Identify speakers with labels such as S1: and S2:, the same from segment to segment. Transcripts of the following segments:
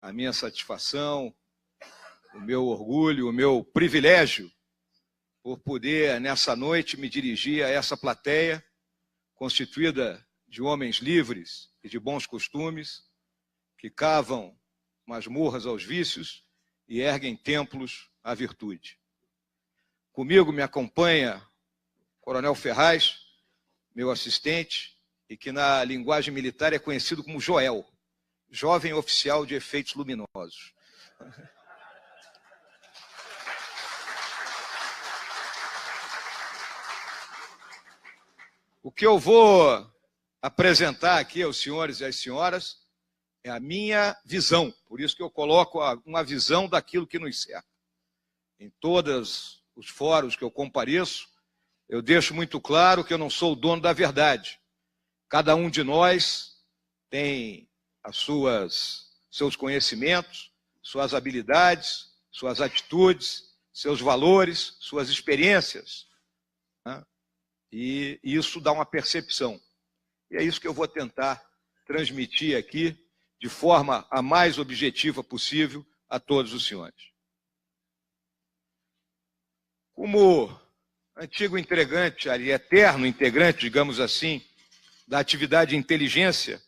S1: a minha satisfação, o meu orgulho, o meu privilégio por poder, nessa noite, me dirigir a essa plateia constituída de homens livres e de bons costumes, que cavam masmorras aos vícios e erguem templos à virtude. Comigo me acompanha o Coronel Ferraz, meu assistente, e que na linguagem militar é conhecido como Joel, jovem oficial de efeitos luminosos. O que eu vou apresentar aqui aos senhores e às senhoras é a minha visão, por isso que eu coloco uma visão daquilo que nos cerca. Em todos os fóruns que eu compareço, eu deixo muito claro que eu não sou o dono da verdade. Cada um de nós tem seus conhecimentos, suas habilidades, suas atitudes, seus valores, suas experiências, né? E isso dá uma percepção. E é isso que eu vou tentar transmitir aqui de forma a mais objetiva possível a todos os senhores. Como antigo integrante, eterno integrante, digamos assim, da atividade de inteligência,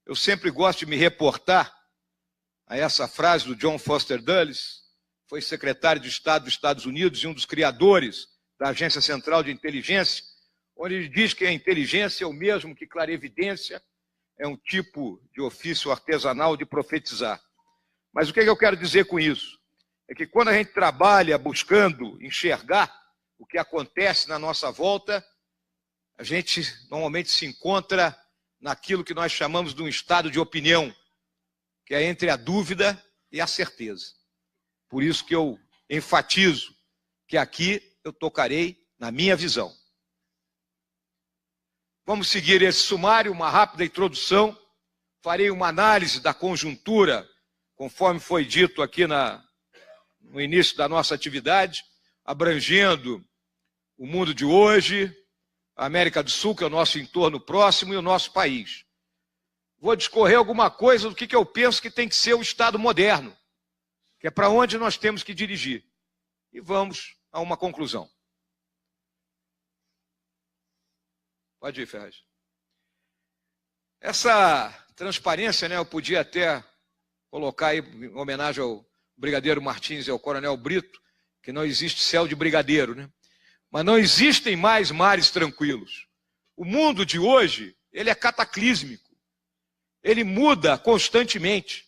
S1: eu sempre gosto de me reportar a essa frase do John Foster Dulles, foi secretário de Estado dos Estados Unidos e um dos criadores da Agência Central de Inteligência, onde ele diz que a inteligência é o mesmo que clarevidência, é um tipo de ofício artesanal de profetizar. Mas o que eu quero dizer com isso? É que quando a gente trabalha buscando enxergar o que acontece na nossa volta, a gente normalmente se encontra naquilo que nós chamamos de um estado de opinião, que é entre a dúvida e a certeza. Por isso que eu enfatizo que aqui eu tocarei na minha visão. Vamos seguir esse sumário, uma rápida introdução. Farei uma análise da conjuntura, conforme foi dito aqui no início da nossa atividade, abrangendo o mundo de hoje, a América do Sul, que é o nosso entorno próximo, e o nosso país. Vou discorrer alguma coisa do que eu penso que tem que ser o Estado moderno, que é para onde nós temos que dirigir. E vamos a uma conclusão. Pode ir, Ferraz. Essa transparência, né, eu podia até colocar aí, em homenagem ao Brigadeiro Martins e ao Coronel Brito, que não existe céu de brigadeiro, né? Mas não existem mais mares tranquilos. O mundo de hoje, ele é cataclísmico. Ele muda constantemente.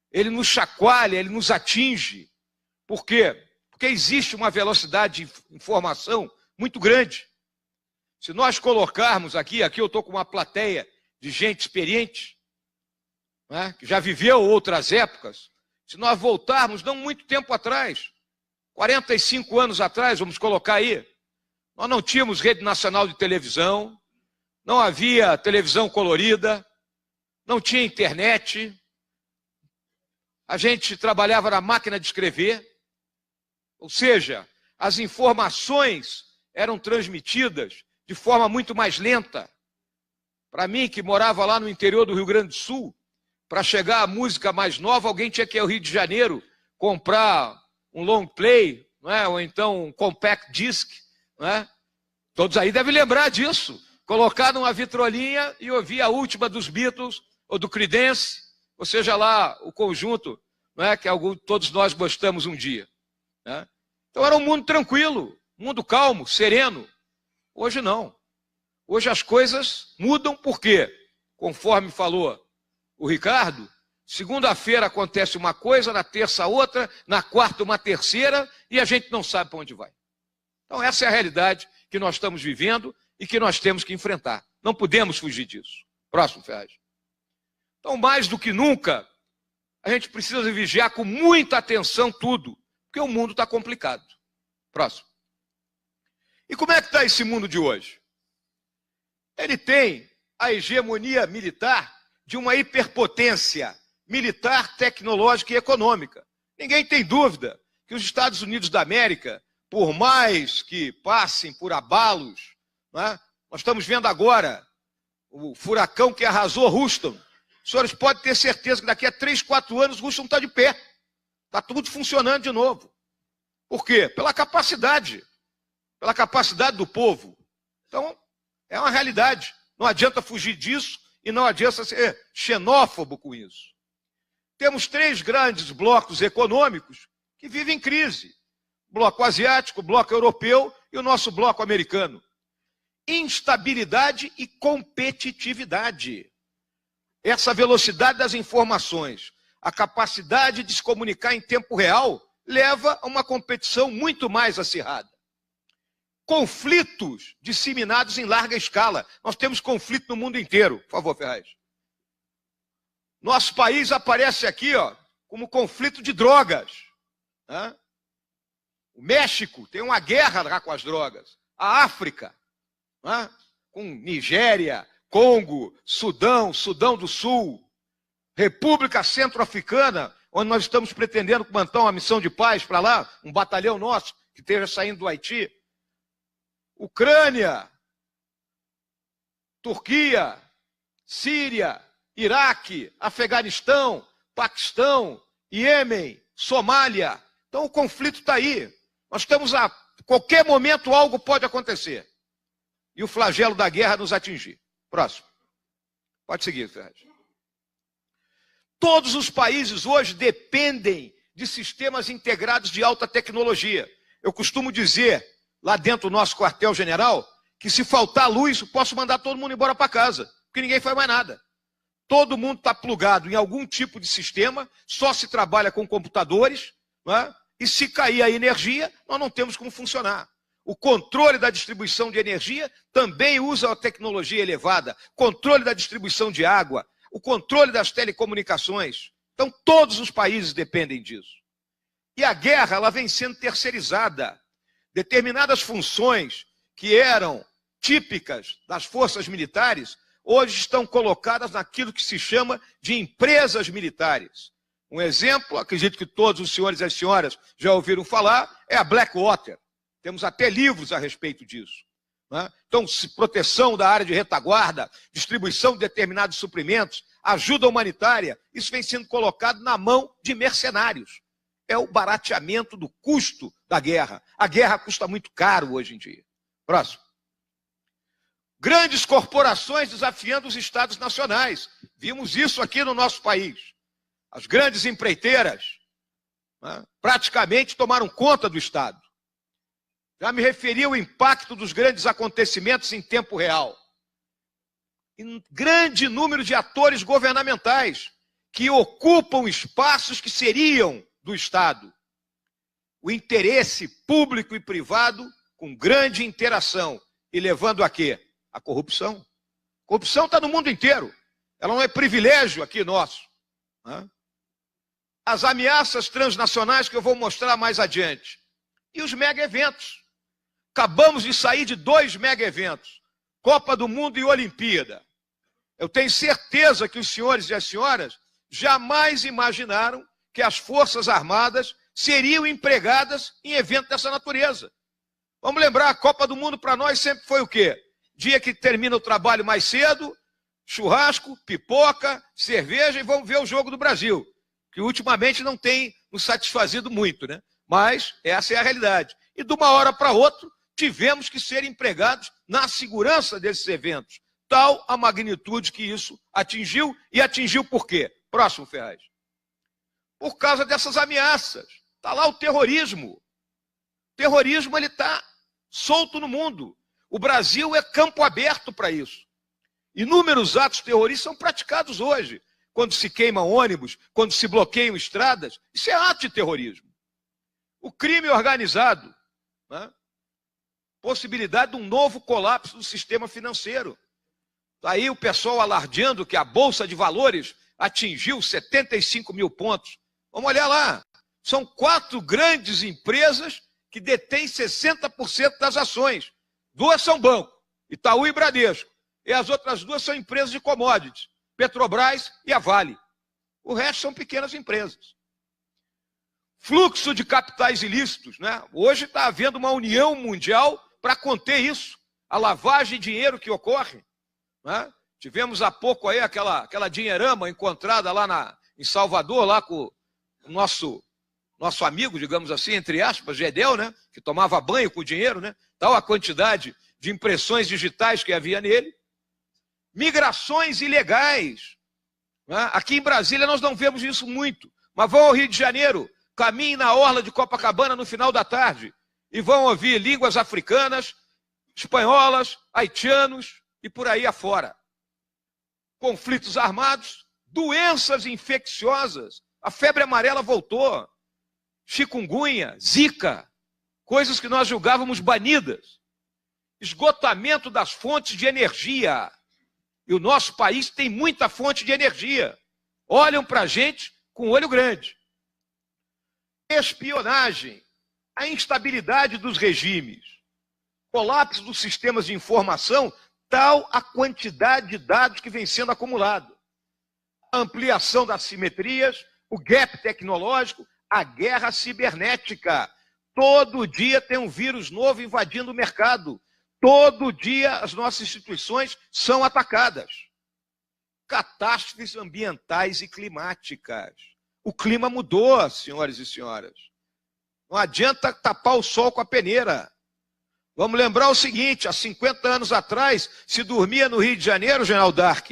S1: Ele nos chacoalha, ele nos atinge. Por quê? Porque existe uma velocidade de informação muito grande. Se nós colocarmos aqui eu estou com uma plateia de gente experiente, né, que já viveu outras épocas, se nós voltarmos não muito tempo atrás, 45 anos atrás, vamos colocar aí, nós não tínhamos rede nacional de televisão, não havia televisão colorida, não tinha internet, a gente trabalhava na máquina de escrever, ou seja, as informações eram transmitidas de forma muito mais lenta. Para mim, que morava lá no interior do Rio Grande do Sul, para chegar a música mais nova, alguém tinha que ir ao Rio de Janeiro comprar um long play, não é? Ou então um compact disc. Não é? Todos aí devem lembrar disso. Colocar numa vitrolinha e ouvir a última dos Beatles ou do Creedence, ou seja lá o conjunto, não é? Que todos nós gostamos um dia. Né? Então era um mundo tranquilo, um mundo calmo, sereno. Hoje não. Hoje as coisas mudam por quê? Conforme falou o Ricardo, segunda-feira acontece uma coisa, na terça outra, na quarta uma terceira, e a gente não sabe para onde vai. Então essa é a realidade que nós estamos vivendo e que nós temos que enfrentar. Não podemos fugir disso. Próximo, Ferraz. Então, mais do que nunca, a gente precisa vigiar com muita atenção tudo, porque o mundo está complicado. Próximo. E como é que está esse mundo de hoje? Ele tem a hegemonia militar de uma hiperpotência militar, tecnológica e econômica. Ninguém tem dúvida que os Estados Unidos da América, por mais que passem por abalos, né, nós estamos vendo agora o furacão que arrasou Houston, os senhores podem ter certeza que daqui a 3, 4 anos o Rússia não está de pé. Está tudo funcionando de novo. Por quê? Pela capacidade do povo. Então, é uma realidade. Não adianta fugir disso e não adianta ser xenófobo com isso. Temos 3 grandes blocos econômicos que vivem em crise. Bloco asiático, bloco europeu e o nosso bloco americano. Instabilidade e competitividade. Essa velocidade das informações, a capacidade de se comunicar em tempo real, leva a uma competição muito mais acirrada. Conflitos disseminados em larga escala. Nós temos conflito no mundo inteiro. Por favor, Ferraz. Nosso país aparece aqui, como conflito de drogas. O México tem uma guerra lá com as drogas. A África, com Nigéria, Congo, Sudão, Sudão do Sul, República Centro-Africana, onde nós estamos pretendendo montar uma missão de paz para lá, um batalhão nosso que esteja saindo do Haiti. Ucrânia, Turquia, Síria, Iraque, Afeganistão, Paquistão, Iêmen, Somália. Então o conflito está aí. Nós estamos a qualquer momento algo pode acontecer. E o flagelo da guerra nos atingir. Próximo. Pode seguir, Ferraz. Todos os países hoje dependem de sistemas integrados de alta tecnologia. Eu costumo dizer, lá dentro do nosso quartel-general, que se faltar luz, eu posso mandar todo mundo embora para casa, porque ninguém faz mais nada. Todo mundo está plugado em algum tipo de sistema, só se trabalha com computadores, e se cair a energia, nós não temos como funcionar. O controle da distribuição de energia também usa a tecnologia elevada, controle da distribuição de água, o controle das telecomunicações. Então, todos os países dependem disso. E a guerra, ela vem sendo terceirizada. Determinadas funções que eram típicas das forças militares, hoje estão colocadas naquilo que se chama de empresas militares. Um exemplo, acredito que todos os senhores e as senhoras já ouviram falar, é a Blackwater. Temos até livros a respeito disso. Então, proteção da área de retaguarda, distribuição de determinados suprimentos, ajuda humanitária, isso vem sendo colocado na mão de mercenários. É o barateamento do custo da guerra. A guerra custa muito caro hoje em dia. Próximo. Grandes corporações desafiando os estados nacionais. Vimos isso aqui no nosso país. As grandes empreiteiras praticamente tomaram conta do Estado. Já me referi ao impacto dos grandes acontecimentos em tempo real. E grande número de atores governamentais que ocupam espaços que seriam do Estado. O interesse público e privado com grande interação e levando a quê? A corrupção. A corrupção está no mundo inteiro. Ela não é privilégio aqui nosso. As ameaças transnacionais que eu vou mostrar mais adiante. E os mega-eventos. Acabamos de sair de 2 mega-eventos. Copa do Mundo e Olimpíada. Eu tenho certeza que os senhores e as senhoras jamais imaginaram que as Forças Armadas seriam empregadas em eventos dessa natureza. Vamos lembrar, a Copa do Mundo para nós sempre foi o quê? Dia que termina o trabalho mais cedo, churrasco, pipoca, cerveja e vamos ver o jogo do Brasil, que ultimamente não tem nos satisfazido muito, né? Mas essa é a realidade. E de uma hora para outra, tivemos que ser empregados na segurança desses eventos. Tal a magnitude que isso atingiu, e atingiu por quê? Próximo, Ferraz. Por causa dessas ameaças. Está lá o terrorismo. O terrorismo está solto no mundo. O Brasil é campo aberto para isso. Inúmeros atos terroristas são praticados hoje. Quando se queima ônibus, quando se bloqueiam estradas, isso é ato de terrorismo. O crime organizado, possibilidade de um novo colapso do sistema financeiro. Aí o pessoal alardeando que a Bolsa de Valores atingiu 75 mil pontos. Vamos olhar lá. São 4 grandes empresas que detêm 60% das ações. 2 são banco, Itaú e Bradesco. E as outras 2 são empresas de commodities, Petrobras e a Vale. O resto são pequenas empresas. Fluxo de capitais ilícitos, né? Hoje está havendo uma união mundial para conter isso. A lavagem de dinheiro que ocorre. Tivemos há pouco aí aquela dinheirama encontrada lá em Salvador, lá com o nosso amigo, digamos assim, entre aspas, Gedel, né? Que tomava banho com o dinheiro, né? Tal a quantidade de impressões digitais que havia nele. Migrações ilegais. Né? Aqui em Brasília nós não vemos isso muito, mas vão ao Rio de Janeiro, caminhem na orla de Copacabana no final da tarde e vão ouvir línguas africanas, espanholas, haitianos e por aí afora. Conflitos armados, doenças infecciosas, a febre amarela voltou, chikungunya, zika, coisas que nós julgávamos banidas, esgotamento das fontes de energia. E o nosso país tem muita fonte de energia. Olham para a gente com olho grande. Espionagem, a instabilidade dos regimes, colapso dos sistemas de informação, tal a quantidade de dados que vem sendo acumulado. A ampliação das simetrias, o gap tecnológico, a guerra cibernética. Todo dia tem um vírus novo invadindo o mercado. Todo dia as nossas instituições são atacadas. Catástrofes ambientais e climáticas. O clima mudou, senhores e senhoras. Não adianta tapar o sol com a peneira. Vamos lembrar o seguinte, há 50 anos atrás, se dormia no Rio de Janeiro, General Dark,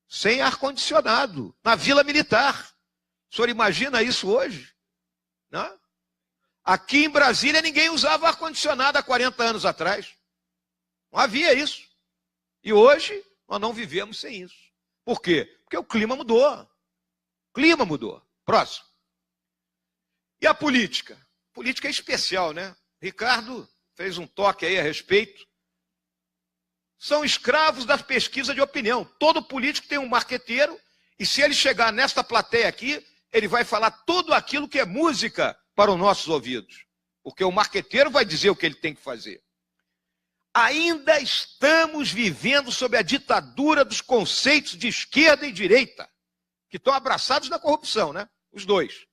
S1: sem ar-condicionado, na Vila Militar. O senhor imagina isso hoje? Não? Aqui em Brasília ninguém usava ar-condicionado há 40 anos atrás. Não havia isso. E hoje nós não vivemos sem isso. Por quê? Porque o clima mudou. O clima mudou. Próximo. E a política? A política é especial, né? Ricardo fez um toque aí a respeito. São escravos da pesquisa de opinião. Todo político tem um marqueteiro e se ele chegar nesta plateia aqui, ele vai falar tudo aquilo que é música para os nossos ouvidos. Porque o marqueteiro vai dizer o que ele tem que fazer. Ainda estamos vivendo sob a ditadura dos conceitos de esquerda e direita, que estão abraçados na corrupção, né? Os dois.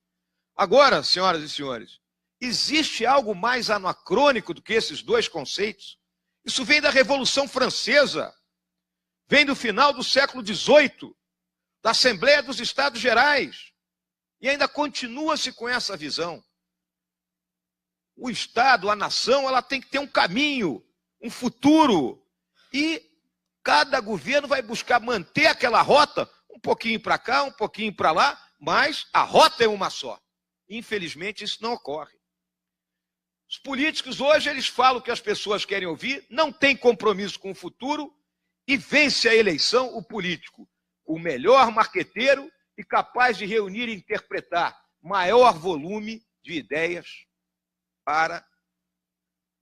S1: Agora, senhoras e senhores, existe algo mais anacrônico do que esses dois conceitos? Isso vem da Revolução Francesa, vem do final do século XVIII, da Assembleia dos Estados Gerais, e ainda continua-se com essa visão. O Estado, a nação, ela tem que ter um caminho, um futuro, e cada governo vai buscar manter aquela rota, um pouquinho para cá, um pouquinho para lá, mas a rota é uma só. Infelizmente, isso não ocorre. Os políticos hoje, eles falam o que as pessoas querem ouvir, não têm compromisso com o futuro e vence a eleição o político, o melhor marqueteiro e capaz de reunir e interpretar maior volume de ideias para,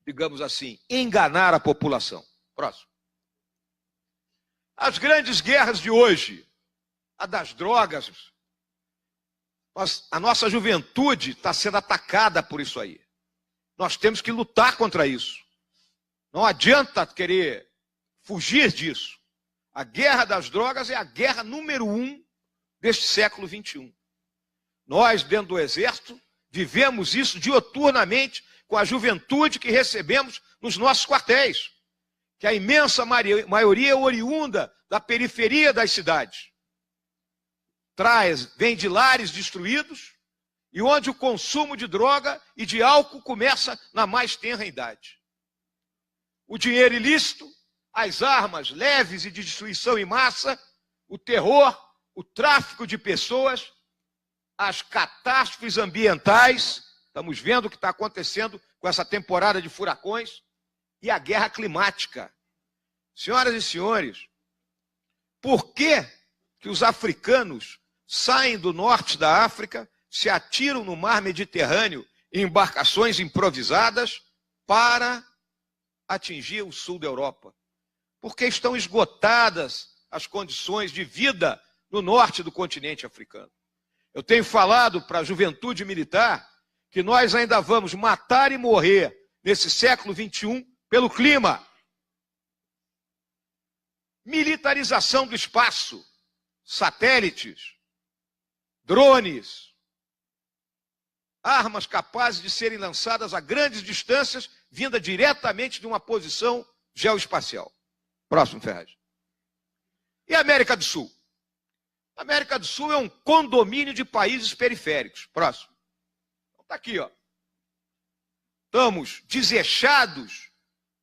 S1: digamos assim, enganar a população. Próximo. As grandes de hoje, a das drogas, a nossa juventude está sendo atacada por isso aí. Nós temos que lutar contra isso. Não adianta querer fugir disso. A guerra das drogas é a guerra número 1 deste século XXI. Nós, dentro do Exército, vivemos isso dioturnamente com a juventude que recebemos nos nossos quartéis, que a imensa maioria é oriunda da periferia das cidades. Vem de lares destruídos e onde o consumo de droga e de álcool começa na mais tenra idade. O dinheiro ilícito, as armas leves e de destruição em massa, o terror, o tráfico de pessoas, as catástrofes ambientais, estamos vendo o que está acontecendo com essa temporada de furacões, e a guerra climática. Senhoras e senhores, por que os africanos saem do norte da África, se atiram no mar Mediterrâneo em embarcações improvisadas para atingir o sul da Europa? Porque estão esgotadas as condições de vida no norte do continente africano. Eu tenho falado para a juventude militar que nós ainda vamos matar e morrer nesse século XXI pelo clima. Militarização do espaço, satélites, drones, armas capazes de serem lançadas a grandes distâncias, vinda diretamente de uma posição geoespacial. Próximo, Ferraz. E a América do Sul? A América do Sul é um condomínio de países periféricos. Próximo. Está aqui, ó. Estamos desechados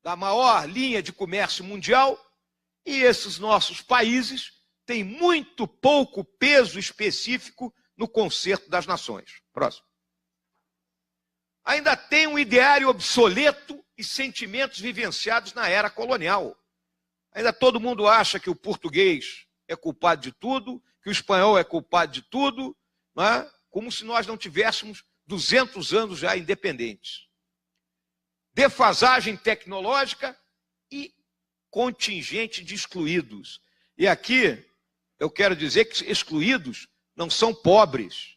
S1: da maior linha de comércio mundial e esses nossos países têm muito pouco peso específico no concerto das nações. Próximo. Ainda tem um ideário obsoleto e sentimentos vivenciados na era colonial. Ainda todo mundo acha que o português é culpado de tudo, que o espanhol é culpado de tudo, não é? Como se nós não tivéssemos 200 anos já independentes. Defasagem tecnológica e contingente de excluídos. E aqui eu quero dizer que excluídos não são pobres.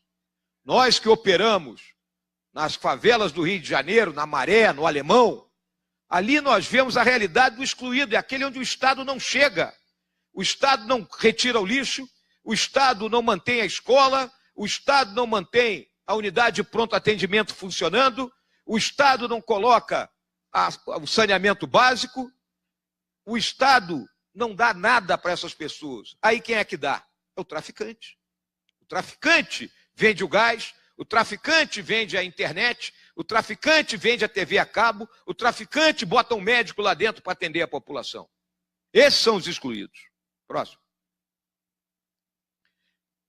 S1: Nós que operamos nas favelas do Rio de Janeiro, na Maré, no Alemão, ali nós vemos a realidade do excluído, é aquele onde o Estado não chega. O Estado não retira o lixo, o Estado não mantém a escola, o Estado não mantém a unidade de pronto atendimento funcionando, o Estado não coloca o saneamento básico, o Estado não dá nada para essas pessoas. Aí quem é que dá? É o traficante. O traficante vende o gás, o traficante vende a internet, o traficante vende a TV a cabo, o traficante bota um médico lá dentro para atender a população. Esses são os excluídos. Próximo.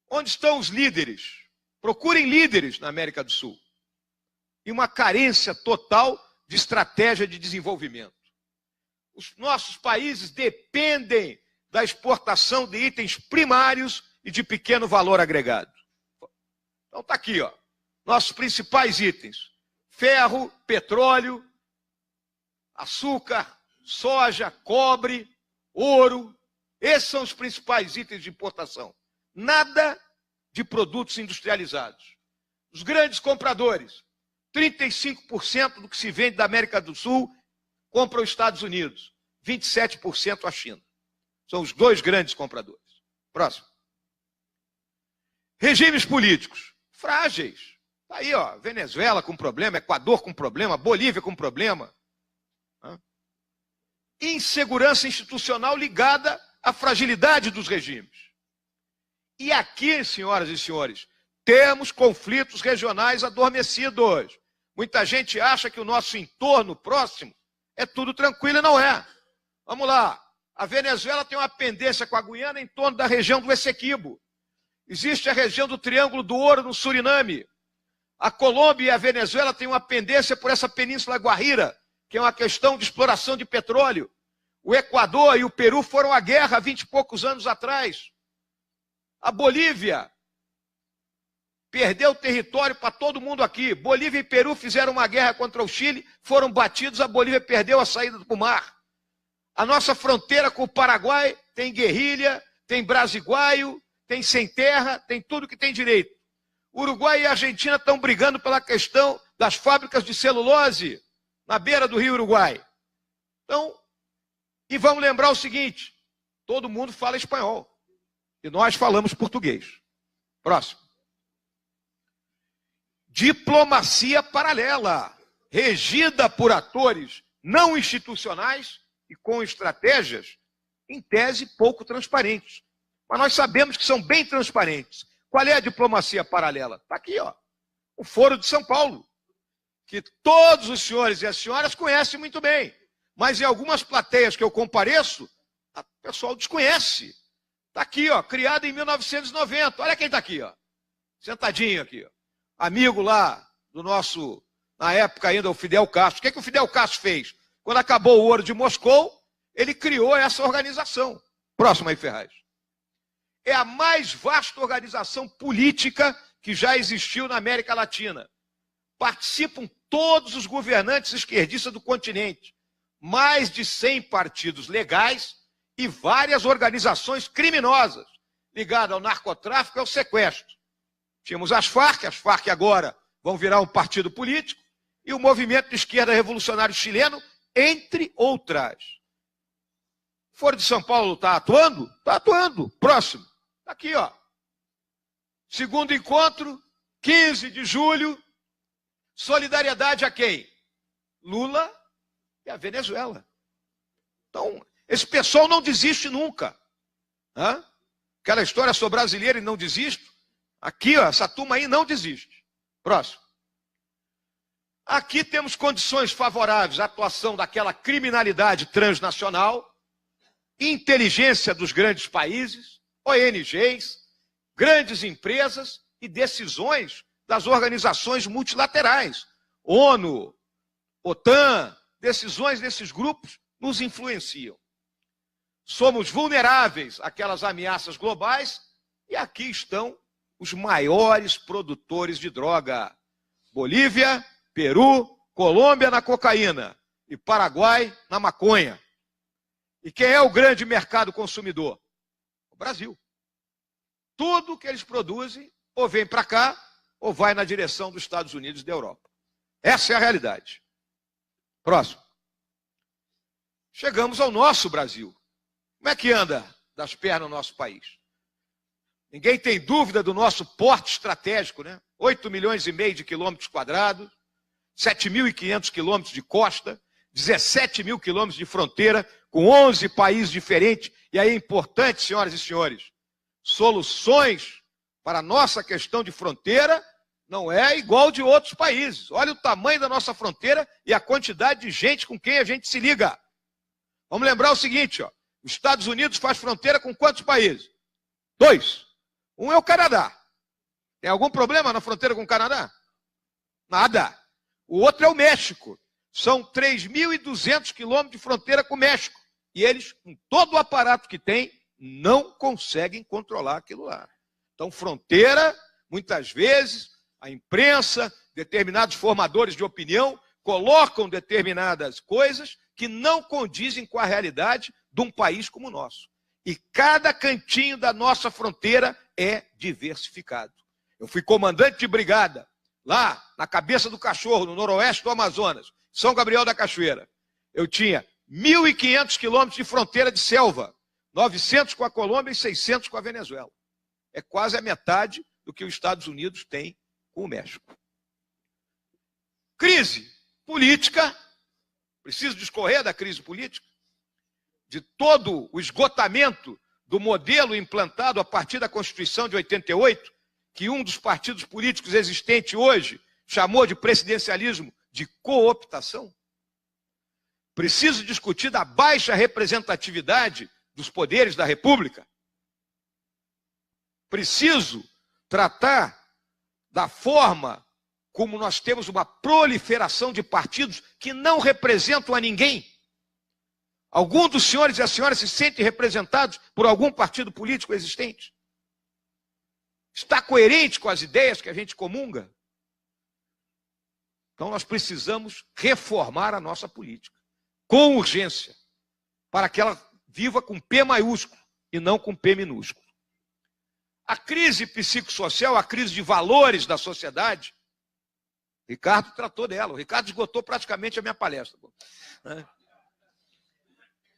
S1: Onde estão os líderes? Procurem líderes na América do Sul. E uma carência total de estratégia de desenvolvimento. Os nossos países dependem da exportação de itens primários e de pequeno valor agregado. Então está aqui, ó, nossos principais itens: ferro, petróleo, açúcar, soja, cobre, ouro. Esses são os principais itens de importação. Nada de produtos industrializados. Os grandes compradores, 35% do que se vende da América do Sul compra os Estados Unidos, 27% a China. São os dois grandes compradores. Próximo. Regimes políticos frágeis. Está aí, ó, Venezuela com problema, Equador com problema, Bolívia com problema. Insegurança institucional ligada à fragilidade dos regimes. E aqui, senhoras e senhores, temos conflitos regionais adormecidos. Muita gente acha que o nosso entorno próximo é tudo tranquilo e não é. Vamos lá. A Venezuela tem uma pendência com a Guiana em torno da região do Essequibo. Existe a região do Triângulo do Ouro no Suriname. A Colômbia e a Venezuela têm uma pendência por essa península Guajira, que é uma questão de exploração de petróleo. O Equador e o Peru foram à guerra há 20 e poucos anos atrás. A Bolívia perdeu território para todo mundo aqui. Bolívia e Peru fizeram uma guerra contra o Chile, foram batidos, a Bolívia perdeu a saída para o mar. A nossa fronteira com o Paraguai tem guerrilha, tem brasiguaio, tem sem terra, tem tudo que tem direito. Uruguai e Argentina estão brigando pela questão das fábricas de celulose na beira do Rio Uruguai. Então, e vamos lembrar o seguinte, todo mundo fala espanhol e nós falamos português. Próximo. Diplomacia paralela, regida por atores não institucionais e com estratégias, em tese, pouco transparentes. Mas nós sabemos que são bem transparentes. Qual é a diplomacia paralela? Está aqui, ó, o Foro de São Paulo, que todos os senhores e as senhoras conhecem muito bem. Mas em algumas plateias que eu compareço, o pessoal desconhece. Está aqui, ó, criado em 1990. Olha quem está aqui, ó, sentadinho aqui, ó. Amigo lá do nosso, na época ainda, o Fidel Castro. O que o Fidel Castro fez? Quando acabou o ouro de Moscou, ele criou essa organização. Próximo aí, Ferraz. É a mais vasta organização política que já existiu na América Latina. Participam todos os governantes esquerdistas do continente. Mais de 100 partidos legais e várias organizações criminosas ligadas ao narcotráfico e ao sequestro. Tínhamos as Farc agora vão virar um partido político, e o Movimento de Esquerda Revolucionário Chileno, entre outras. O Foro de São Paulo está atuando? Está atuando. Próximo. Está aqui, ó. Segundo encontro, 15 de julho. Solidariedade a quem? Lula e a Venezuela. Então, esse pessoal não desiste nunca. Hã? Aquela história, sou brasileiro e não desisto. Aqui, ó, essa turma aí não desiste. Próximo. Aqui temos condições favoráveis à atuação daquela criminalidade transnacional, inteligência dos grandes países, ONGs, grandes empresas e decisões das organizações multilaterais. ONU, OTAN, decisões desses grupos nos influenciam. Somos vulneráveis àquelas ameaças globais e aqui estão os maiores produtores de droga. Bolívia, Peru, Colômbia na cocaína e Paraguai na maconha. E quem é o grande mercado consumidor? O Brasil. Tudo que eles produzem ou vem para cá ou vai na direção dos Estados Unidos e da Europa. Essa é a realidade. Próximo. Chegamos ao nosso Brasil. Como é que anda das pernas o nosso país? Ninguém tem dúvida do nosso porte estratégico, né? 8 milhões e meio de quilômetros quadrados, 7.500 quilômetros de costa, 17 mil quilômetros de fronteira, com 11 países diferentes. E aí é importante, senhoras e senhores, soluções para a nossa questão de fronteira não é igual de outros países. Olha o tamanho da nossa fronteira e a quantidade de gente com quem a gente se liga. Vamos lembrar o seguinte, ó. Os Estados Unidos faz fronteira com quantos países? 2. Um é o Canadá. Tem algum problema na fronteira com o Canadá? Nada. O outro é o México. São 3.200 quilômetros de fronteira com o México. E eles, com todo o aparato que têm, não conseguem controlar aquilo lá. Então, fronteira, muitas vezes, a imprensa, determinados formadores de opinião, colocam determinadas coisas que não condizem com a realidade de um país como o nosso. E cada cantinho da nossa fronteira é diversificado. Eu fui comandante de brigada lá na Cabeça do Cachorro, no noroeste do Amazonas, São Gabriel da Cachoeira. Eu tinha 1.500 quilômetros de fronteira de selva, 900 com a Colômbia e 600 com a Venezuela. É quase a metade do que os Estados Unidos têm com o México. Crise política, preciso discorrer da crise política, de todo o esgotamento do modelo implantado a partir da Constituição de 88, que um dos partidos políticos existentes hoje chamou de presidencialismo de cooptação. Preciso discutir da baixa representatividade dos poderes da República. Preciso tratar da forma como nós temos uma proliferação de partidos que não representam a ninguém. Algum dos senhores e as senhoras se sentem representados por algum partido político existente? Está coerente com as ideias que a gente comunga? Então nós precisamos reformar a nossa política, com urgência, para que ela viva com P maiúsculo e não com P minúsculo. A crise psicossocial, a crise de valores da sociedade, Ricardo tratou dela, o Ricardo esgotou praticamente a minha palestra.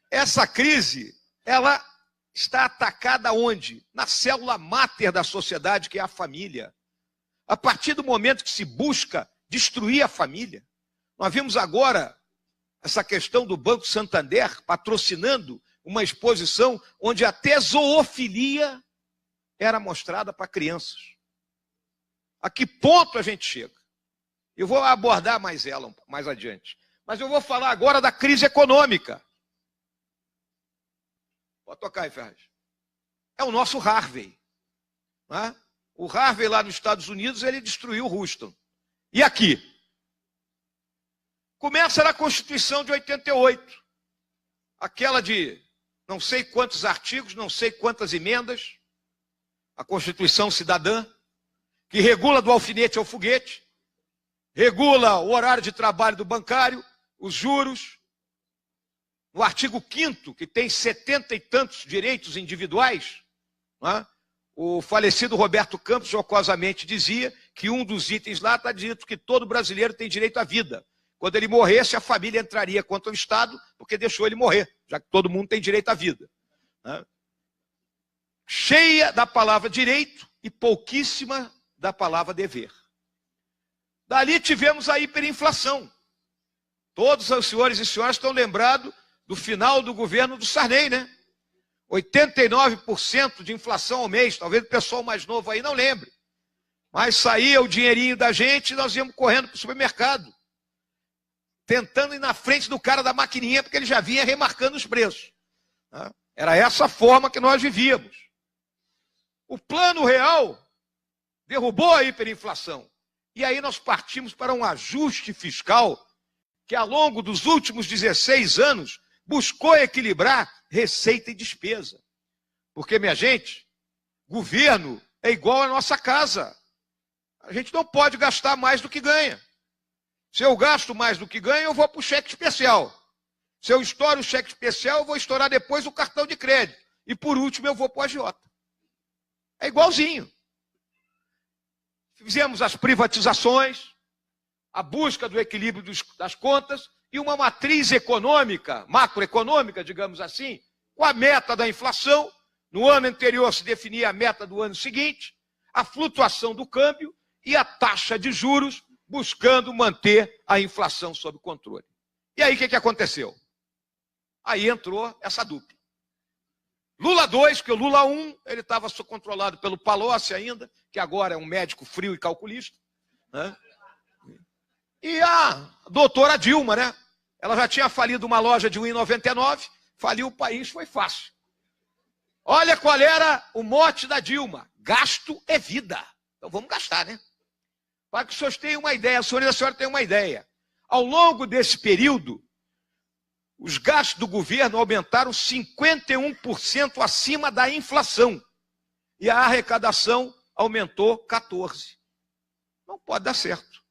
S1: Essa crise, ela está atacada onde? Na célula máter da sociedade, que é a família. A partir do momento que se busca destruir a família. Nós vimos agora essa questão do Banco Santander patrocinando uma exposição onde até zoofilia era mostrada para crianças. A que ponto a gente chega? Eu vou abordar mais ela mais adiante. Mas eu vou falar agora da crise econômica. Pode tocar aí, Ferraz. É o nosso Harvey. Né? O Harvey lá nos Estados Unidos, ele destruiu o Houston. E aqui? Começa na Constituição de 88. Aquela de não sei quantos artigos, não sei quantas emendas. A Constituição Cidadã, que regula do alfinete ao foguete, regula o horário de trabalho do bancário, os juros. No artigo 5º, que tem 70 e tantos direitos individuais, né? O falecido Roberto Campos jocosamente dizia que um dos itens lá está dito que todo brasileiro tem direito à vida. Quando ele morresse, a família entraria contra o Estado, porque deixou ele morrer, já que todo mundo tem direito à vida. Né? Cheia da palavra direito e pouquíssima da palavra dever. Dali tivemos a hiperinflação. Todos os senhores e senhoras estão lembrados do final do governo do Sarney, né? 89% de inflação ao mês. Talvez o pessoal mais novo aí não lembre. Mas saía o dinheirinho da gente e nós íamos correndo para o supermercado, tentando ir na frente do cara da maquininha, porque ele já vinha remarcando os preços. Era essa a forma que nós vivíamos. O Plano Real derrubou a hiperinflação. E aí nós partimos para um ajuste fiscal que, ao longo dos últimos 16 anos, buscou equilibrar receita e despesa. Porque, minha gente, governo é igual à nossa casa. A gente não pode gastar mais do que ganha. Se eu gasto mais do que ganho, eu vou para o cheque especial. Se eu estouro o cheque especial, eu vou estourar depois o cartão de crédito. E, por último, eu vou para o agiota. É igualzinho. Fizemos as privatizações, a busca do equilíbrio das contas e uma matriz econômica, macroeconômica, digamos assim, com a meta da inflação. No ano anterior se definia a meta do ano seguinte, a flutuação do câmbio e a taxa de juros, buscando manter a inflação sob controle. E aí o que aconteceu? Aí entrou essa dupla. Lula 2, porque o Lula 1, ele estava controlado pelo Palocci ainda, que agora é um médico frio e calculista, né? E a doutora Dilma, né? Ela já tinha falido uma loja de 1,99, faliu o país, foi fácil. Olha qual era o mote da Dilma: gasto é vida. Então vamos gastar, né? Para que os senhores tenham uma ideia, a senhora tenha uma ideia. Ao longo desse período, os gastos do governo aumentaram 51% acima da inflação. E a arrecadação aumentou 14%. Não pode dar certo.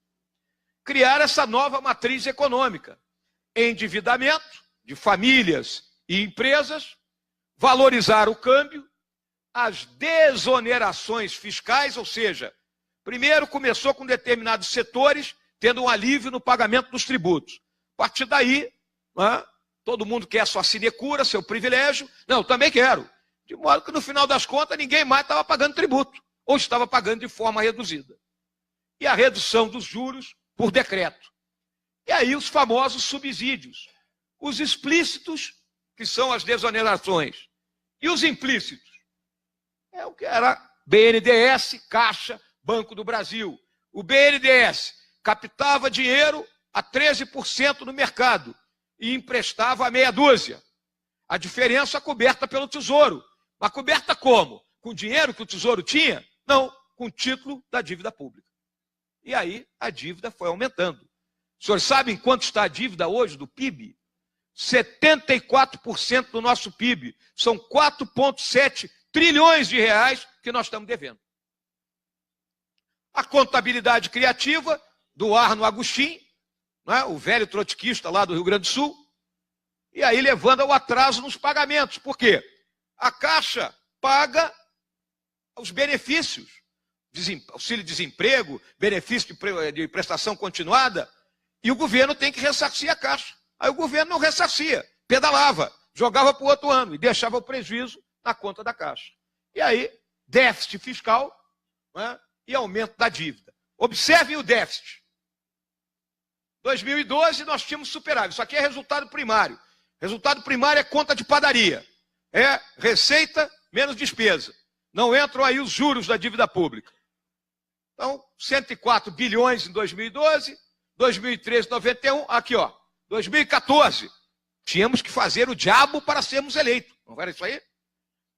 S1: Criar essa nova matriz econômica. Endividamento de famílias e empresas, valorizar o câmbio, as desonerações fiscais, ou seja, primeiro começou com determinados setores, tendo um alívio no pagamento dos tributos. A partir daí, todo mundo quer sua sinecura, seu privilégio. Não, eu também quero. De modo que, no final das contas, ninguém mais estava pagando tributo, ou estava pagando de forma reduzida. E a redução dos juros por decreto. E aí os famosos subsídios. Os explícitos, que são as desonerações, e os implícitos. É o que era BNDES, Caixa, Banco do Brasil. O BNDES captava dinheiro a 13% no mercado e emprestava a meia dúzia. A diferença coberta pelo Tesouro. Mas coberta como? Com o dinheiro que o Tesouro tinha? Não, com o título da dívida pública. E aí a dívida foi aumentando. Os senhores sabem quanto está a dívida hoje do PIB? 74% do nosso PIB. São 4,7 trilhões de reais que nós estamos devendo. A contabilidade criativa do Arno Agostinho, né, o velho trotskista lá do Rio Grande do Sul, e aí levando ao atraso nos pagamentos. Por quê? A Caixa paga os benefícios, auxílio-desemprego, benefício de prestação continuada, e o governo tem que ressarcir a Caixa. Aí o governo não ressarcia, pedalava, jogava para o outro ano e deixava o prejuízo na conta da Caixa. E aí, déficit fiscal, né, e aumento da dívida. Observem o déficit. 2012 nós tínhamos superávit. Isso aqui é resultado primário. Resultado primário é conta de padaria. É receita menos despesa. Não entram aí os juros da dívida pública. Então, 104 bilhões em 2012, 2013, 91, aqui ó, 2014. Tínhamos que fazer o diabo para sermos eleitos. Não era isso aí?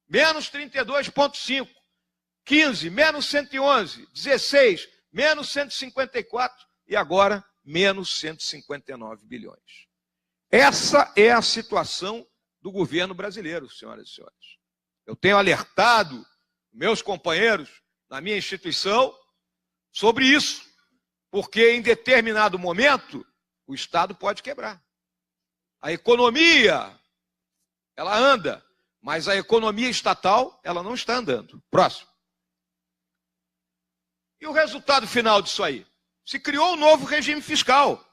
S1: Menos 32,5. 15, menos 111. 16, menos 154. E agora, menos 159 bilhões. Essa é a situação do governo brasileiro, senhoras e senhores. Eu tenho alertado meus companheiros na minha instituição sobre isso, porque em determinado momento o Estado pode quebrar. A economia, ela anda, mas a economia estatal, ela não está andando. Próximo. E o resultado final disso aí? Se criou um novo regime fiscal.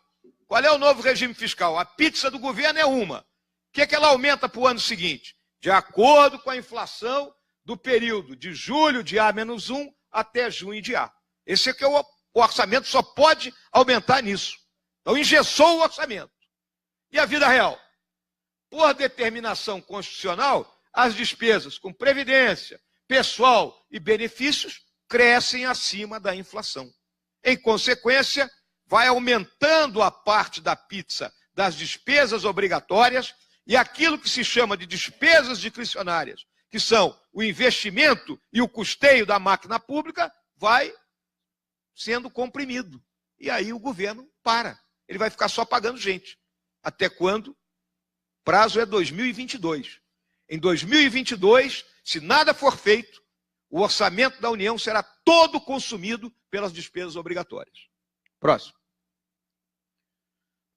S1: Qual é o novo regime fiscal? A pizza do governo é uma. O que é que ela aumenta para o ano seguinte? De acordo com a inflação do período de julho de A-1 até junho de A. Esse é que o orçamento só pode aumentar nisso. Então, engessou o orçamento. E a vida real? Por determinação constitucional, as despesas com previdência, pessoal e benefícios crescem acima da inflação. Em consequência, vai aumentando a parte da pizza das despesas obrigatórias e aquilo que se chama de despesas discricionárias, que são o investimento e o custeio da máquina pública, vai sendo comprimido. E aí o governo para. Ele vai ficar só pagando gente. Até quando? O prazo é 2022. Em 2022, se nada for feito, o orçamento da União será todo consumido pelas despesas obrigatórias. Próximo.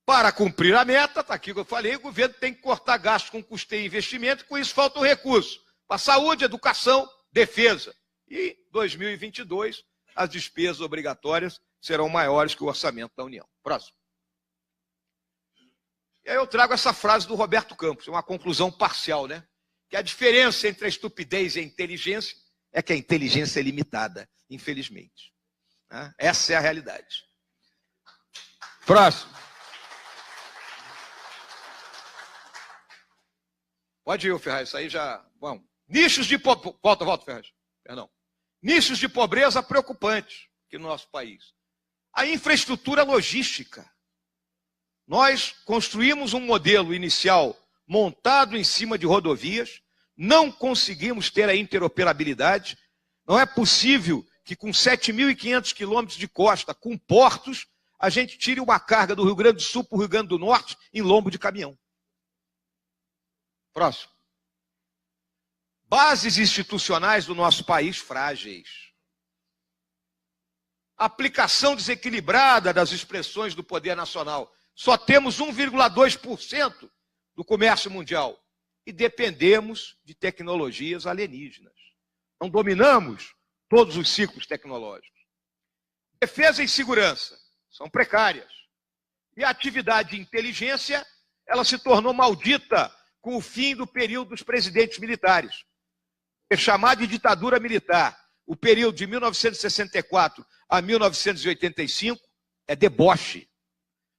S1: Para cumprir a meta, está aqui que eu falei, o governo tem que cortar gastos com custeio e investimento, e com isso falta o recurso para saúde, educação, defesa. E em 2022, as despesas obrigatórias serão maiores que o orçamento da União. Próximo. E aí eu trago essa frase do Roberto Campos, uma conclusão parcial, né? Que a diferença entre a estupidez e a inteligência é que a inteligência é limitada, infelizmente. Essa é a realidade. Próximo. Pode ir, Ferraz, isso aí já... Bom, nichos de pobreza... Volta, Ferraz. Perdão. Nichos de pobreza preocupantes aqui no nosso país. A infraestrutura logística. Nós construímos um modelo inicial montado em cima de rodovias, não conseguimos ter a interoperabilidade. Não é possível que com 7.500 quilômetros de costa, com portos, a gente tire uma carga do Rio Grande do Sul para o Rio Grande do Norte em lombo de caminhão. Próximo. Bases institucionais do nosso país frágeis. Aplicação desequilibrada das expressões do poder nacional. Só temos 1,2% do comércio mundial e dependemos de tecnologias alienígenas. Não dominamos todos os ciclos tecnológicos. Defesa e segurança são precárias. E a atividade de inteligência, ela se tornou maldita com o fim do período dos presidentes militares. É chamado de ditadura militar. O período de 1964 a 1985 é deboche.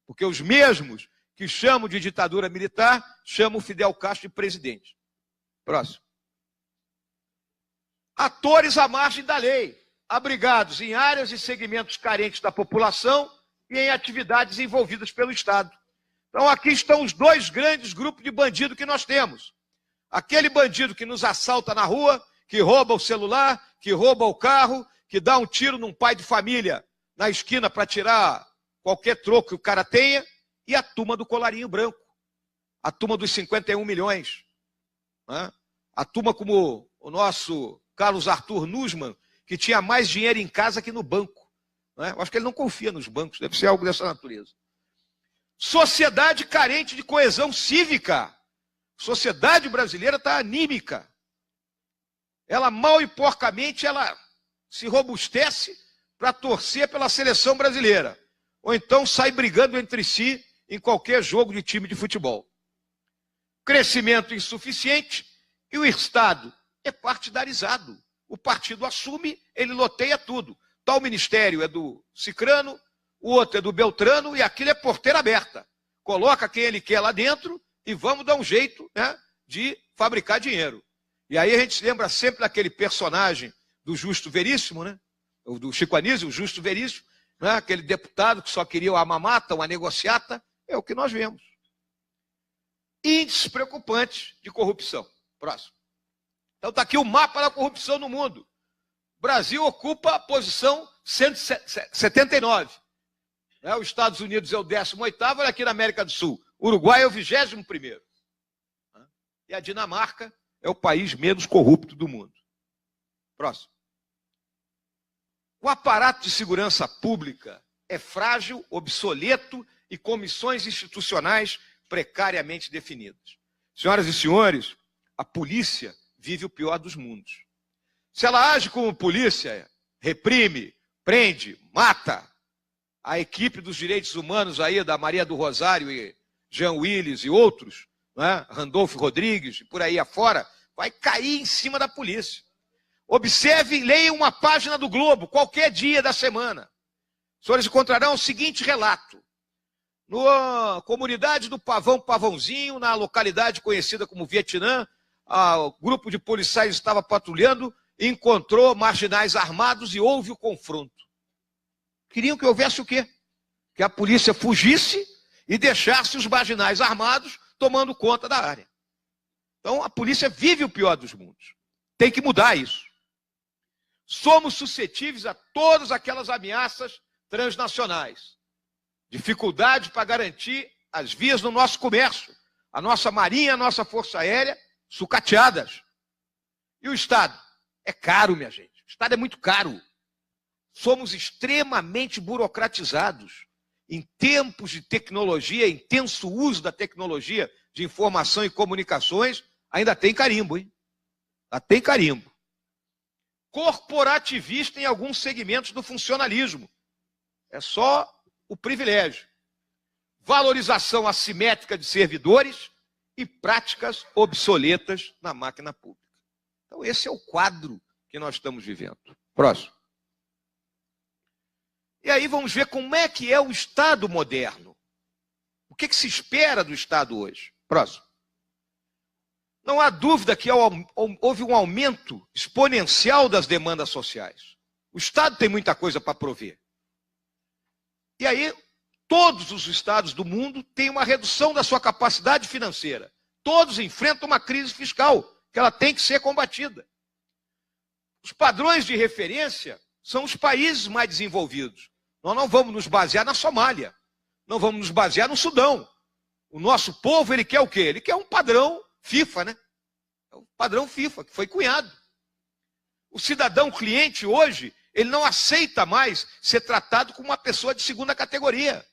S1: Porque os mesmos que chamam de ditadura militar chamam Fidel Castro de presidente. Próximo. Atores à margem da lei, abrigados em áreas e segmentos carentes da população e em atividades envolvidas pelo Estado. Então aqui estão os dois grandes grupos de bandido que nós temos. Aquele bandido que nos assalta na rua, que rouba o celular, que rouba o carro, que dá um tiro num pai de família na esquina para tirar qualquer troco que o cara tenha, e a turma do colarinho branco, a turma dos 51 milhões, né? A turma como o nosso Carlos Arthur Nussmann, que tinha mais dinheiro em casa que no banco. Né? Eu acho que ele não confia nos bancos, deve ser algo dessa natureza. Sociedade carente de coesão cívica. A sociedade brasileira está anímica. Ela mal e porcamente ela se robustece para torcer pela seleção brasileira. Ou então sai brigando entre si em qualquer jogo de time de futebol. Crescimento insuficiente e o Estado é partidarizado. O partido assume, ele loteia tudo. Tal ministério é do Cicrano, o outro é do Beltrano e aquilo é porteira aberta. Coloca quem ele quer lá dentro e vamos dar um jeito, né, de fabricar dinheiro. E aí a gente se lembra sempre daquele personagem do Justo Veríssimo, né? Do Chico Anísio, o Justo Veríssimo, né? Aquele deputado que só queria uma mamata, uma negociata, é o que nós vemos. Índices preocupantes de corrupção. Próximo. Então está aqui o mapa da corrupção no mundo. O Brasil ocupa a posição 179. Né? Os Estados Unidos é o 18º, olha aqui na América do Sul. O Uruguai é o 21º. E a Dinamarca é o país menos corrupto do mundo. Próximo. O aparato de segurança pública é frágil, obsoleto e comissões institucionais precariamente definidas. Senhoras e senhores, a polícia vive o pior dos mundos. Se ela age como polícia, reprime, prende, mata, a equipe dos direitos humanos aí da Maria do Rosário e Jean Willis e outros, né? Randolfo Rodrigues e por aí afora, vai cair em cima da polícia. Observe, leia uma página do Globo, qualquer dia da semana. Os senhores encontrarão o seguinte relato. Na comunidade do Pavãozinho, na localidade conhecida como Vietnã, o grupo de policiais estava patrulhando, encontrou marginais armados e houve o confronto. Queriam que houvesse o quê? Que a polícia fugisse e deixasse os marginais armados tomando conta da área. Então, a polícia vive o pior dos mundos. Tem que mudar isso. Somos suscetíveis a todas aquelas ameaças transnacionais. Dificuldade para garantir as vias do nosso comércio. A nossa marinha, a nossa força aérea, sucateadas. E o Estado? É caro, minha gente. O Estado é muito caro. Somos extremamente burocratizados. Em tempos de tecnologia, intenso uso da tecnologia de informação e comunicações, ainda tem carimbo, hein? Ainda tem carimbo. Corporativista em alguns segmentos do funcionalismo. É só o privilégio. Valorização assimétrica de servidores e práticas obsoletas na máquina pública. Então, esse é o quadro que nós estamos vivendo. Próximo. E aí vamos ver como é que é o Estado moderno. O que se espera do Estado hoje? Próximo. Não há dúvida que houve um aumento exponencial das demandas sociais. O Estado tem muita coisa para prover. E aí, todos os estados do mundo têm uma redução da sua capacidade financeira. Todos enfrentam uma crise fiscal, que ela tem que ser combatida. Os padrões de referência são os países mais desenvolvidos. Nós não vamos nos basear na Somália. Não vamos nos basear no Sudão. O nosso povo, ele quer o quê? Ele quer um padrão FIFA, né? É o padrão FIFA, que foi cunhado. O cidadão cliente hoje, ele não aceita mais ser tratado como uma pessoa de segunda categoria.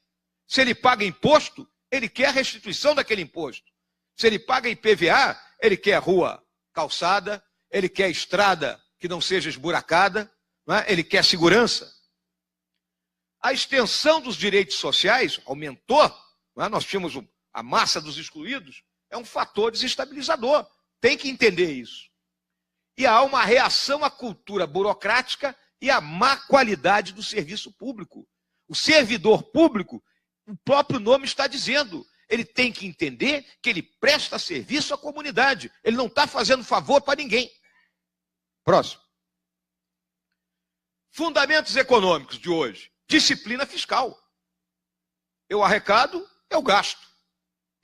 S1: Se ele paga imposto, ele quer a restituição daquele imposto. Se ele paga IPVA, ele quer rua calçada, ele quer estrada que não seja esburacada, não é? Ele quer segurança. A extensão dos direitos sociais aumentou, não é? Nós tínhamos a massa dos excluídos, é um fator desestabilizador. Tem que entender isso. E há uma reação à cultura burocrática e à má qualidade do serviço público. O servidor público, o próprio nome está dizendo, ele tem que entender que ele presta serviço à comunidade. Ele não está fazendo favor para ninguém. Próximo. Fundamentos econômicos de hoje. Disciplina fiscal. Eu arrecado, eu gasto.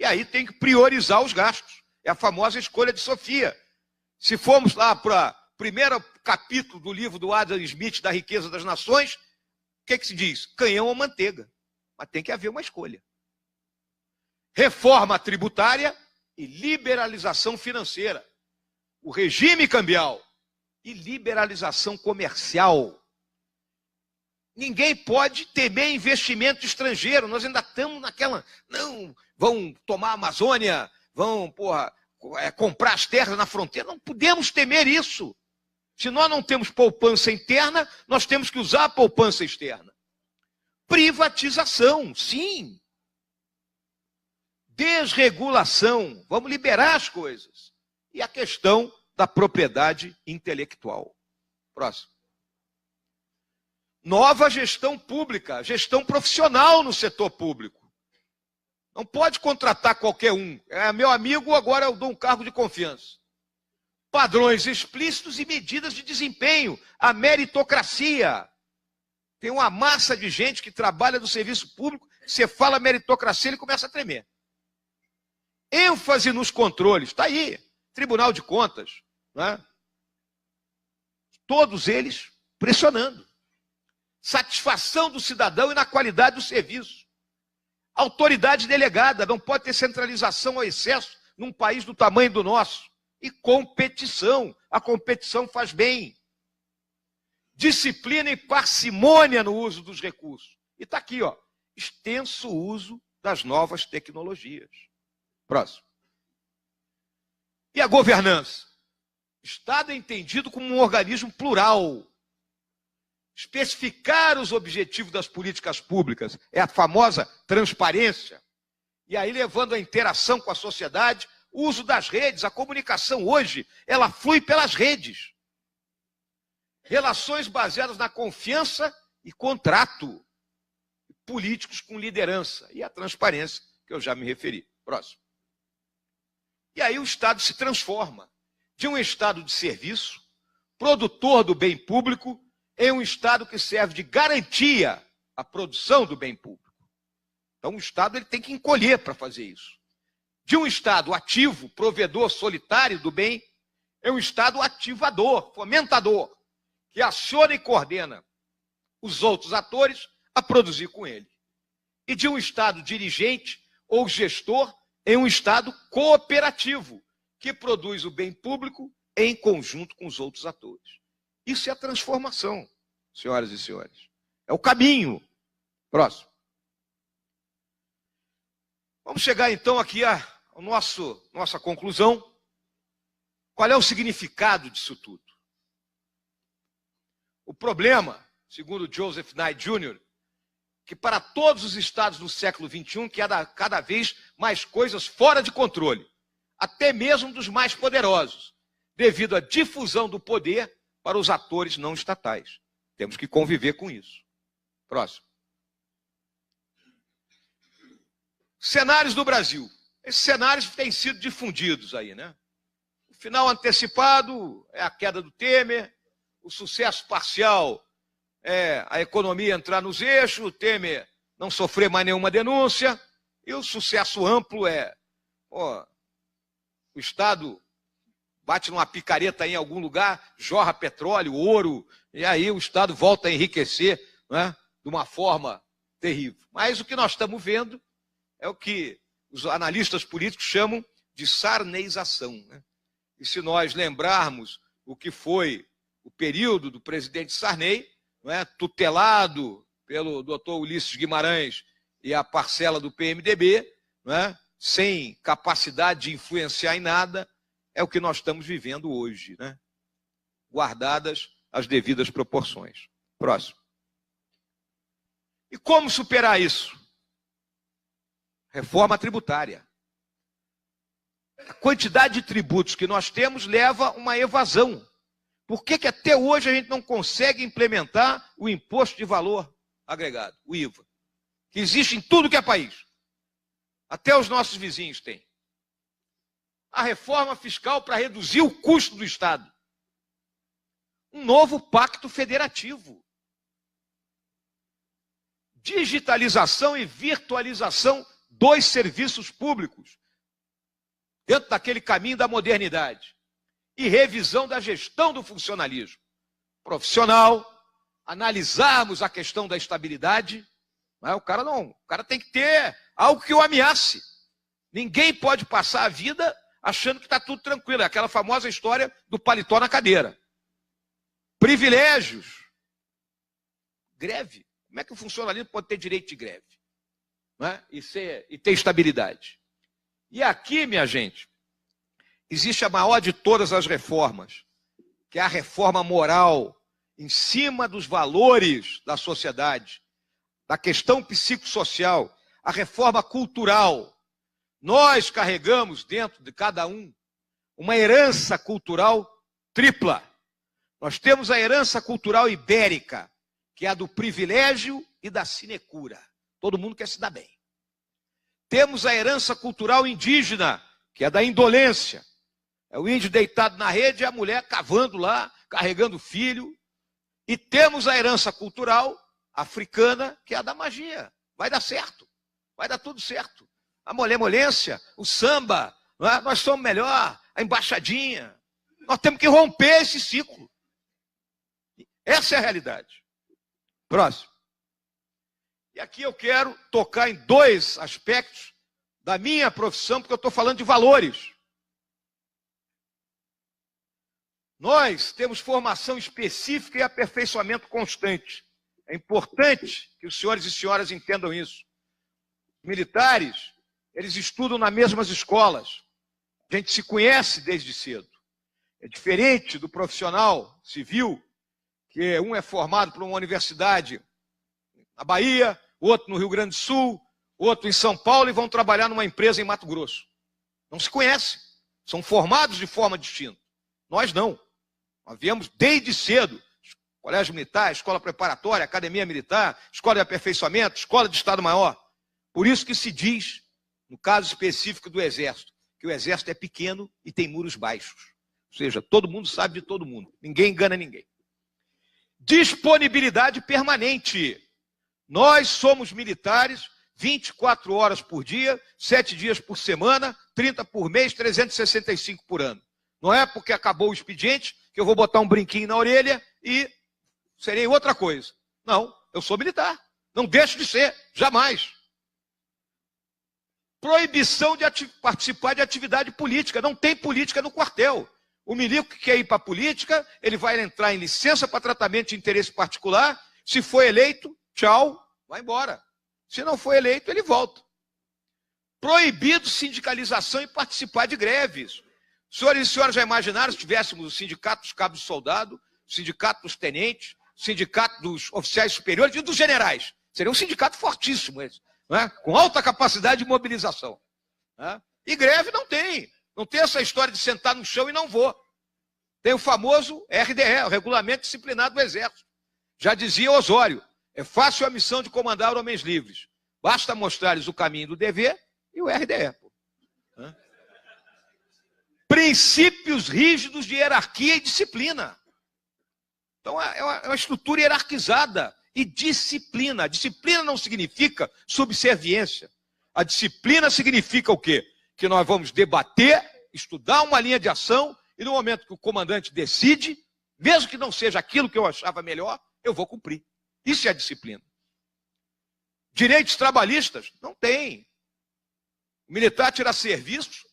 S1: E aí tem que priorizar os gastos. É a famosa escolha de Sofia. Se formos lá para o primeiro capítulo do livro do Adam Smith, da Riqueza das Nações, o que se diz? Canhão ou manteiga. Mas tem que haver uma escolha. Reforma tributária e liberalização financeira. O regime cambial e liberalização comercial. Ninguém pode temer investimento estrangeiro. Nós ainda estamos naquela... Não, vão tomar a Amazônia, vão comprar as terras na fronteira. Não podemos temer isso. Se nós não temos poupança interna, nós temos que usar a poupança externa. Privatização, sim. Desregulação. Vamos liberar as coisas. E a questão da propriedade intelectual. Próximo. Nova gestão pública, gestão profissional no setor público. Não pode contratar qualquer um. É meu amigo, agora eu dou um cargo de confiança. Padrões explícitos e medidas de desempenho. A meritocracia. Tem uma massa de gente que trabalha no serviço público, você fala meritocracia, ele começa a tremer. ênfase nos controles, está aí, Tribunal de Contas, né? Todos eles pressionando. Satisfação do cidadão e na qualidade do serviço. Autoridade delegada, não pode ter centralização ao excesso num país do tamanho do nosso. E competição, a competição faz bem. Disciplina e parcimônia no uso dos recursos. E está aqui, ó, extenso uso das novas tecnologias. Próximo. E a governança? Estado é entendido como um organismo plural. Especificar os objetivos das políticas públicas é a famosa transparência. E aí, levando a interação com a sociedade, o uso das redes, a comunicação hoje, ela flui pelas redes. Relações baseadas na confiança e contrato. Políticos com liderança. E a transparência, que eu já me referi. Próximo. E aí o Estado se transforma. de um Estado de serviço, produtor do bem público, em um Estado que serve de garantia à produção do bem público. Então, o Estado ele tem que encolher para fazer isso. De um Estado ativo, provedor solitário do bem, é um Estado ativador, fomentador, que aciona e coordena os outros atores a produzir com ele. E de um Estado dirigente ou gestor, é um Estado cooperativo, que produz o bem público em conjunto com os outros atores. Isso é a transformação, senhoras e senhores. É o caminho. Próximo. Vamos chegar então aqui à nossa conclusão. Qual é o significado disso tudo? O problema, segundo Joseph Nye Jr., que para todos os estados do século XXI, que há cada vez mais coisas fora de controle, até mesmo dos mais poderosos, devido à difusão do poder para os atores não estatais. Temos que conviver com isso. Próximo. Cenários do Brasil. Esses cenários têm sido difundidos aí, né? O final antecipado é a queda do Temer, o sucesso parcial é a economia entrar nos eixos, o Temer não sofrer mais nenhuma denúncia, e o sucesso amplo é o Estado bate numa picareta em algum lugar, jorra petróleo, ouro, e aí o Estado volta a enriquecer, né, de uma forma terrível. Mas o que nós estamos vendo é o que os analistas políticos chamam de sarneização, né? E se nós lembrarmos o que foi o período do presidente Sarney, não é, tutelado pelo doutor Ulisses Guimarães e a parcela do PMDB, não é, sem capacidade de influenciar em nada, é o que nós estamos vivendo hoje, né? Guardadas as devidas proporções. Próximo. E como superar isso? Reforma tributária. A quantidade de tributos que nós temos leva a uma evasão. Por que até hoje a gente não consegue implementar o imposto de valor agregado, o IVA, que existe em tudo que é país? Até os nossos vizinhos têm. A reforma fiscal para reduzir o custo do Estado. Um novo pacto federativo. Digitalização e virtualização dos serviços públicos, dentro daquele caminho da modernidade. E revisão da gestão do funcionalismo profissional, analisarmos a questão da estabilidade. Mas o cara tem que ter algo que o ameace. Ninguém pode passar a vida achando que está tudo tranquilo. É aquela famosa história do paletó na cadeira. Privilégios. Greve. Como é que o funcionalismo pode ter direito de greve? Não é? E ter estabilidade? E aqui, minha gente, existe a maior de todas as reformas, que é a reforma moral, em cima dos valores da sociedade, da questão psicossocial, a reforma cultural. Nós carregamos dentro de cada um uma herança cultural tripla. Nós temos a herança cultural ibérica, que é a do privilégio e da sinecura. Todo mundo quer se dar bem. Temos a herança cultural indígena, que é da indolência. É o índio deitado na rede e a mulher cavando lá, carregando o filho. E temos a herança cultural africana, que é a da magia. Vai dar certo. Vai dar tudo certo. A molemolência, o samba, não é? Nós somos melhor, a embaixadinha. Nós temos que romper esse ciclo. Essa é a realidade. Próximo. E aqui eu quero tocar em dois aspectos da minha profissão, porque eu estou falando de valores. Nós temos formação específica e aperfeiçoamento constante. É importante que os senhores e senhoras entendam isso. Militares, eles estudam nas mesmas escolas. A gente se conhece desde cedo. É diferente do profissional civil, que um é formado por uma universidade na Bahia, outro no Rio Grande do Sul, outro em São Paulo e vão trabalhar numa empresa em Mato Grosso. Não se conhecem. São formados de forma distinta. Nós não. Nós viemos desde cedo. Colégio Militar, Escola Preparatória, Academia Militar, Escola de Aperfeiçoamento, Escola de Estado Maior. Por isso que se diz, no caso específico do Exército, que o Exército é pequeno e tem muros baixos. Ou seja, todo mundo sabe de todo mundo. Ninguém engana ninguém. Disponibilidade permanente. Nós somos militares 24 horas por dia, 7 dias por semana, 30 por mês, 365 por ano. Não é porque acabou o expediente que eu vou botar um brinquinho na orelha e serei outra coisa. Não, eu sou militar. Não deixo de ser, jamais. Proibição de participar de atividade política. Não tem política no quartel. O milico que quer ir para a política, ele vai entrar em licença para tratamento de interesse particular. Se for eleito, tchau, vai embora. Se não for eleito, ele volta. Proibido sindicalização e participar de greves. Senhores e senhoras já imaginaram se tivéssemos o sindicato dos cabos de soldado, o sindicato dos tenentes, o sindicato dos oficiais superiores e dos generais. Seria um sindicato fortíssimo esse, não é? Com alta capacidade de mobilização. Né? E greve não tem. Não tem essa história de sentar no chão e não vou. Tem o famoso RDE, o Regulamento Disciplinar do Exército. Já dizia Osório, é fácil a missão de comandar homens livres. Basta mostrar-lhes o caminho do dever e o RDE. Princípios rígidos de hierarquia e disciplina. Então, é uma estrutura hierarquizada e disciplina. A disciplina não significa subserviência. A disciplina significa o quê? Que nós vamos debater, estudar uma linha de ação e no momento que o comandante decide, mesmo que não seja aquilo que eu achava melhor, eu vou cumprir. Isso é a disciplina. Direitos trabalhistas? Não tem. O militar tira serviço,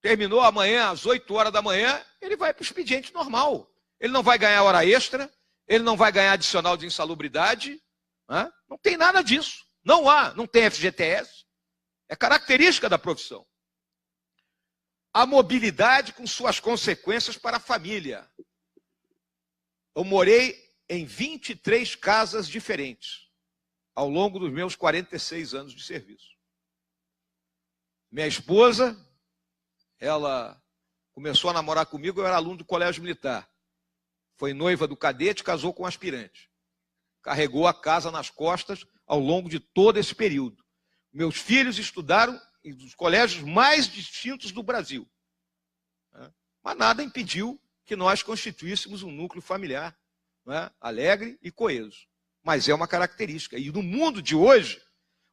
S1: terminou amanhã às 8 horas da manhã, ele vai para o expediente normal. Ele não vai ganhar hora extra, ele não vai ganhar adicional de insalubridade. Não tem nada disso. Não há, não tem FGTS. É característica da profissão. A mobilidade com suas consequências para a família. Eu morei em 23 casas diferentes ao longo dos meus 46 anos de serviço. Minha esposa, ela começou a namorar comigo, eu era aluno do colégio militar. Foi noiva do cadete, casou com um aspirante. Carregou a casa nas costas ao longo de todo esse período. Meus filhos estudaram em os colégios mais distintos do Brasil. Mas nada impediu que nós constituíssemos um núcleo familiar, alegre e coeso. Mas é uma característica. E no mundo de hoje,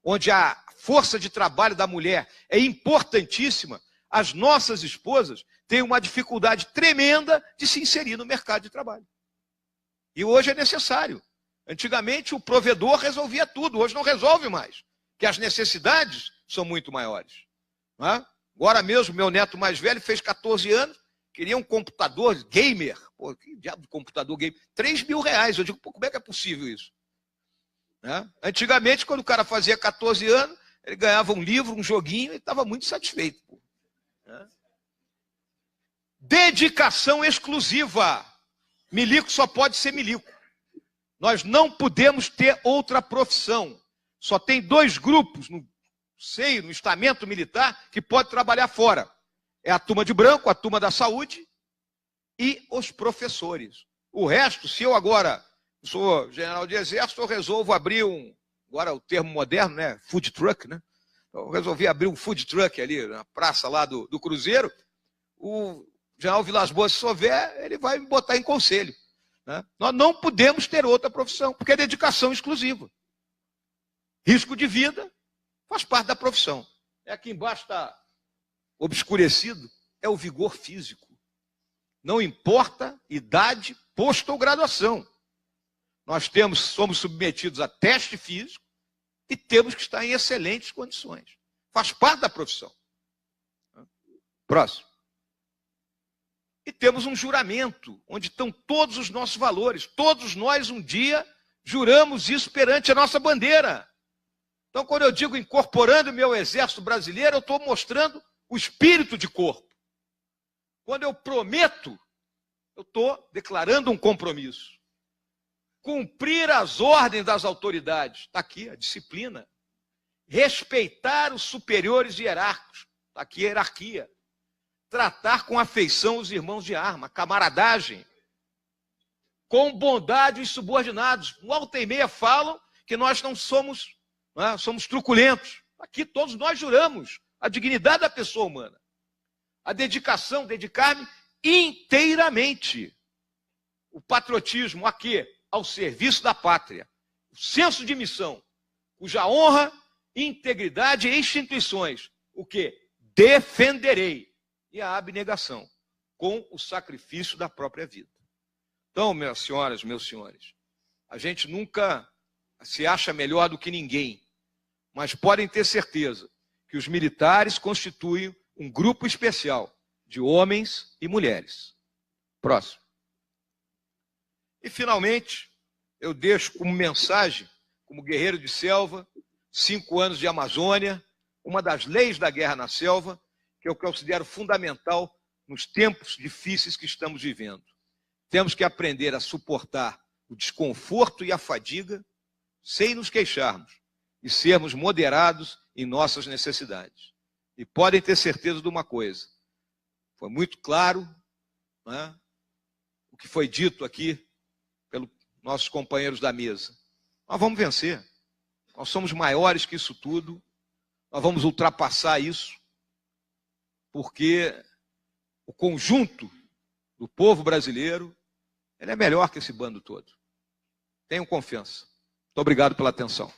S1: onde a força de trabalho da mulher é importantíssima, as nossas esposas têm uma dificuldade tremenda de se inserir no mercado de trabalho. E hoje é necessário. Antigamente o provedor resolvia tudo, hoje não resolve mais, porque as necessidades são muito maiores. Agora mesmo, meu neto mais velho fez 14 anos, queria um computador gamer. Pô, que diabo de computador gamer? R$3.000. Eu digo, pô, como é que é possível isso? Antigamente, quando o cara fazia 14 anos, ele ganhava um livro, um joguinho e estava muito satisfeito. Pô. Dedicação exclusiva. Milico só pode ser milico. Nós não podemos ter outra profissão. Só tem 2 grupos no estamento militar que pode trabalhar fora. É a turma de branco, a turma da saúde e os professores. O resto, se eu agora sou general de exército, eu resolvo abrir agora o termo moderno, né? Food truck, né? Eu resolvi abrir um food truck ali na praça lá do Cruzeiro. O general Vilas Boas, se souber, ele vai me botar em conselho. Nós não podemos ter outra profissão, porque é dedicação exclusiva. Risco de vida faz parte da profissão. Aqui embaixo está obscurecido, é o vigor físico. Não importa idade, posto ou graduação. Nós somos submetidos a teste físico e temos que estar em excelentes condições. Faz parte da profissão. Próximo. E temos um juramento, onde estão todos os nossos valores. Todos nós, um dia, juramos isso perante a nossa bandeira. Então, quando eu digo incorporando o meu exército brasileiro, eu estou mostrando o espírito de corpo. Quando eu prometo, eu estou declarando um compromisso. Cumprir as ordens das autoridades. Está aqui a disciplina. Respeitar os superiores hierárquicos. Está aqui a hierarquia. Tratar com afeição os irmãos de arma, camaradagem. Com bondade os subordinados. Volta e meia falam que nós não somos, somos truculentos. Aqui todos nós juramos a dignidade da pessoa humana. A dedicação, dedicar-me inteiramente o patriotismo a quê? Ao serviço da pátria. O senso de missão, cuja honra, integridade e instituições, o quê? Defenderei. E a abnegação, com o sacrifício da própria vida. Então, minhas senhoras, meus senhores, a gente nunca se acha melhor do que ninguém, mas podem ter certeza que os militares constituem um grupo especial de homens e mulheres. Próximo. E, finalmente, eu deixo como mensagem, como guerreiro de selva, 5 anos de Amazônia, uma das leis da guerra na selva, que eu considero fundamental nos tempos difíceis que estamos vivendo. Temos que aprender a suportar o desconforto e a fadiga sem nos queixarmos e sermos moderados em nossas necessidades. E podem ter certeza de uma coisa, foi muito claro, né, o que foi dito aqui pelos nossos companheiros da mesa. Nós vamos vencer, nós somos maiores que isso tudo, nós vamos ultrapassar isso, porque o conjunto do povo brasileiro, ele é melhor que esse bando todo. Tenham confiança. Muito obrigado pela atenção.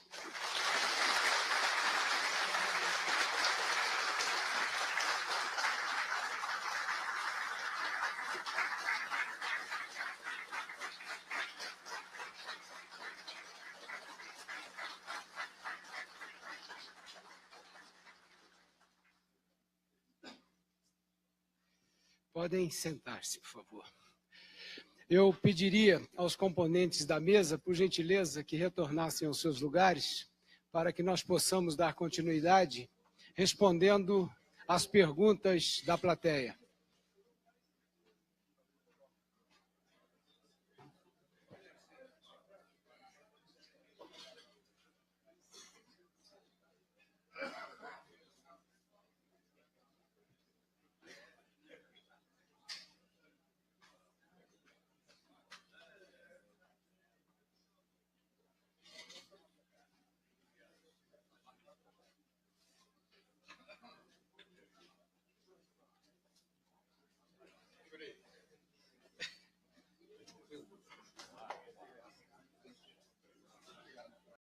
S2: Podem sentar-se, por favor. Eu pediria aos componentes da mesa, por gentileza, que retornassem aos seus lugares, para que nós possamos dar continuidade respondendo às perguntas da plateia.